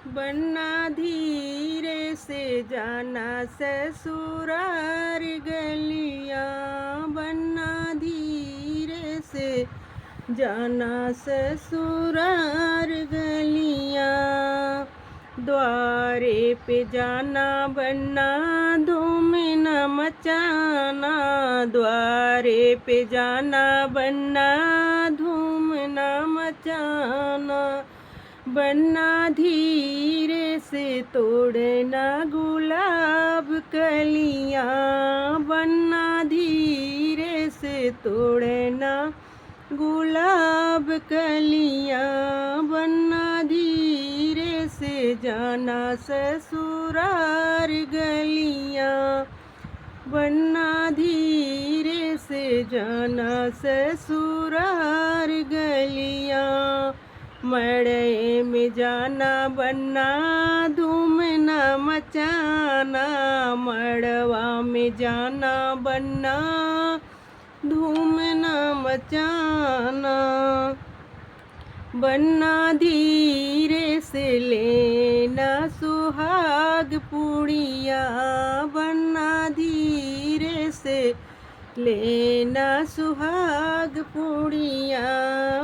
बनना धीरे से जाना ससुरार गलियां, बनना धीरे से जाना ससुरार गलियां। द्वारे पे जाना बनना धूम न मचाना, द्वारे पे जाना बनना धूम न मचाना। बनना धीरे से तोड़ना गुलाब कलियां, बनना धीरे से तोड़ना गुलाब कलियां। बनना धीरे से जाना ससुरार गलियां, बनना धीरे से जाना ससुरार गलियां। मड़ई में जाना बनना धूम न मचाना, मड़वा में जाना बनना धूम न मचाना। बनना धीरे से लेना सुहाग पुड़िया, बनना धीरे से लेना सुहाग पुड़िया।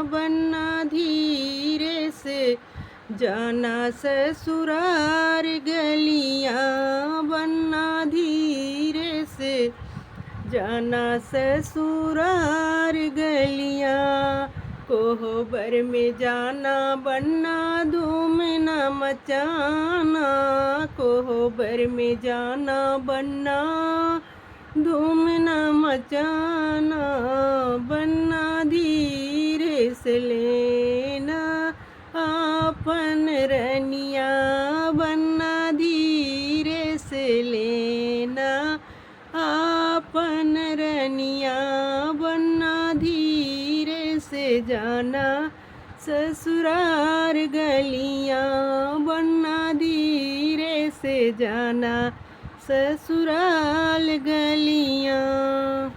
बनना धीरे से जाना ससुरार गलियां, बनना धीरे से जाना ससुरार गलियां। कोहबर में जाना बनना धूम न मचाना, कोहबर में जाना बनना धूम न मचाना। बनना धीरे से लेना आपन रनिया, बनना धीरे से लेना आपन रनिया। बनना धीरे से जाना ससुरार गलियां, बनना धीरे से जाना ससुराल गलियां।